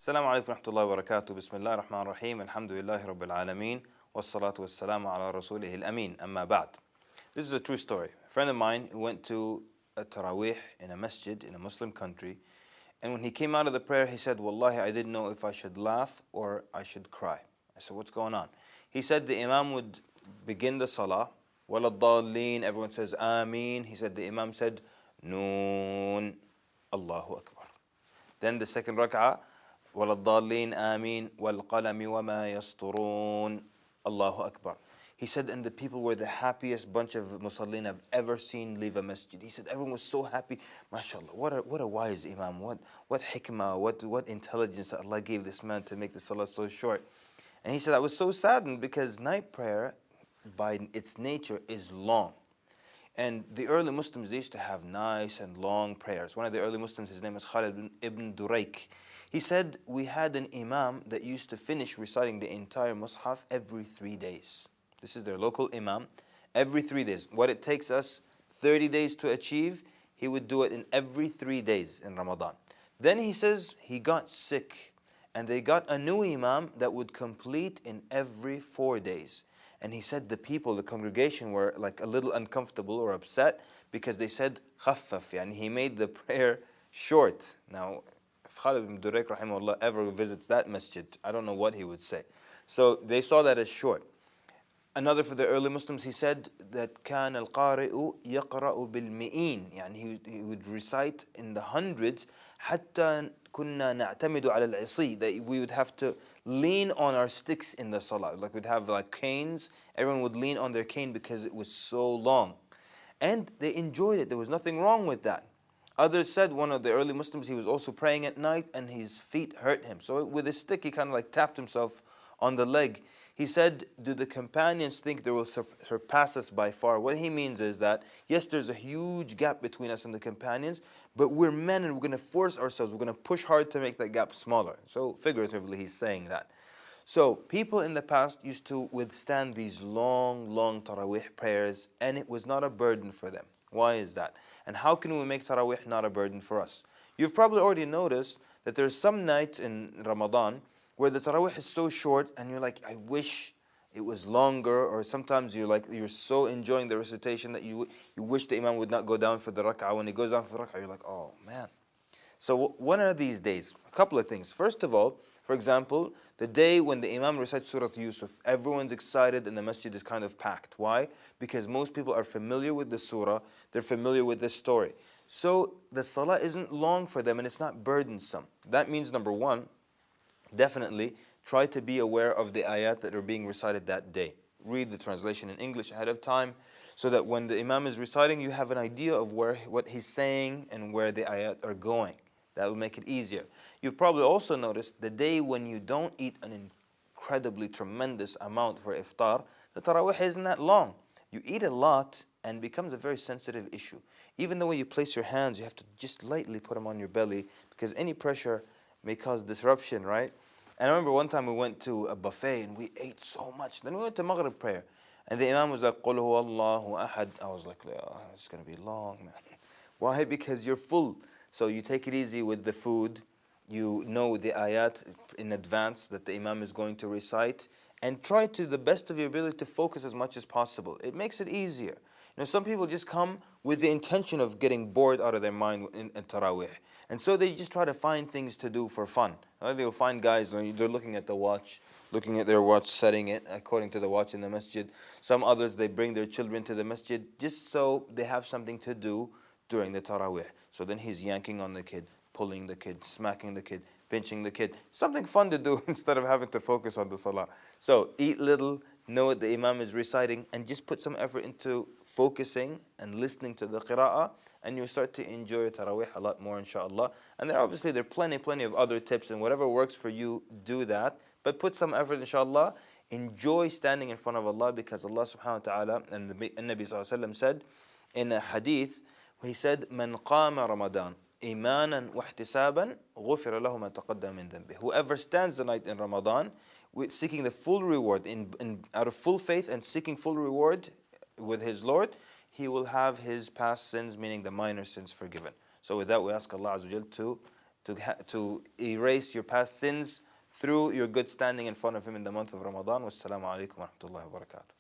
Assalamu alaikum wa rahmatullahi wa barakatuh. Bismillah ar-Rahman ar-Rahim. Alhamdulillahi Rabbil Alameen. Wassalatu wassalamu ala rasulihil ameen. Amma ba'd. This is a true story. A friend of mine who went to a Taraweeh in a masjid in a Muslim country. And when he came out of the prayer, he said, Wallahi, I didn't know if I should laugh or I should cry. I said, what's going on? He said the Imam would begin the salah. Waladdaleen. Everyone says Ameen. He said the Imam said, Noon. Allahu Akbar. Then the second rak'ah. وَلَلضَّالِّينَ آمين وَالْقَلَمِ وَمَا يَسْطُرُونَ Allahu Akbar. He said, and the people were the happiest bunch of musallin I've ever seen leave a masjid. He said, everyone was so happy. MashaAllah, what a wise Imam, what hikmah, what intelligence that Allah gave this man to make the salah so short. And he said, I was so saddened because night prayer, by its nature, is long. And the early Muslims, they used to have nice and long prayers. One of the early Muslims, his name is Khalid ibn Durayk. He said, we had an imam that used to finish reciting the entire Mus'haf every 3 days. This is their local imam. Every 3 days. What it takes us 30 days to achieve, he would do it in every 3 days in Ramadan. Then he says he got sick. And they got a new imam that would complete in every 4 days. And he said the people, the congregation were like a little uncomfortable or upset because they said, khaffaf, and he made the prayer short. Now, if Khalid ibn Durayk rahimahullah ever visits that masjid, I don't know what he would say. So they saw that as short. Another for the early Muslims, he said that كان القارئ يقرأ بالمئين, يعني he would recite in the hundreds حتى كنا نعتمد على العصي, that we would have to lean on our sticks in the salah. Like we'd have like canes, everyone would lean on their cane because it was so long. And they enjoyed it, there was nothing wrong with that. Others said, one of the early Muslims, he was also praying at night and his feet hurt him. So with his stick, he kind of like tapped himself on the leg. He said, do the companions think they will surpass us by far? What he means is that, yes, there's a huge gap between us and the companions, but we're men and we're going to force ourselves, we're going to push hard to make that gap smaller. So figuratively, he's saying that. So people in the past used to withstand these long, long Taraweeh prayers, and it was not a burden for them. Why is that? And how can we make Taraweeh not a burden for us? You've probably already noticed that there's some nights in Ramadan where the Taraweeh is so short and you're like, I wish it was longer, or sometimes you're so enjoying the recitation that you wish the Imam would not go down for the rak'ah. When he goes down for the rak'ah, you're like, oh man. So when are these days? A couple of things. First of all, for example, the day when the Imam recites Surah Yusuf, everyone's excited and the masjid is kind of packed. Why? Because most people are familiar with the surah, they're familiar with this story. So the salah isn't long for them and it's not burdensome. That means number one, definitely try to be aware of the ayat that are being recited that day. Read the translation in English ahead of time so that when the Imam is reciting, you have an idea of what he's saying and where the ayat are going. That will make it easier. You've probably also noticed the day when you don't eat an incredibly tremendous amount for iftar, the Taraweeh isn't that long. You eat a lot and it becomes a very sensitive issue. Even the way you place your hands, you have to just lightly put them on your belly because any pressure may cause disruption, right? And I remember one time we went to a buffet and we ate so much. Then we went to Maghrib prayer. And the Imam was like, قُلْ هُوَ اللَّهُ أَحَدٌ. I was like, oh, it's going to be long, man. Why? Because you're full. So you take it easy with the food. You know the ayat in advance that the Imam is going to recite. And try to the best of your ability to focus as much as possible. It makes it easier. You know, some people just come with the intention of getting bored out of their mind in Taraweeh. And so they just try to find things to do for fun. They'll find guys, they're looking at the watch, looking at their watch, setting it according to the watch in the masjid. Some others, they bring their children to the masjid just so they have something to do during the Taraweeh. So then he's yanking on the kid, pulling the kid, smacking the kid, pinching the kid. Something fun to do instead of having to focus on the salah. So eat little, know what the Imam is reciting, and just put some effort into focusing and listening to the qira'ah, and you'll start to enjoy Taraweeh a lot more, inshallah. And there are plenty of other tips, and whatever works for you, do that. But put some effort, inshallah. Enjoy standing in front of Allah, because Allah subhanahu wa ta'ala and the Nabi sallallahu alayhi wa sallam said in a hadith, he said, "Man qama Ramadan imanan wa ihtisaban ghufira lahu ma taqaddama min dhanbi." Whoever stands the night in Ramadan with seeking the full reward, out of full faith and seeking full reward with his Lord, he will have his past sins, meaning the minor sins, forgiven. So with that, we ask Allah Azza wa Jal to to erase your past sins through your good standing in front of Him in the month of Ramadan. Wassalamu alaikum wa rahmatullahi wa barakatuh.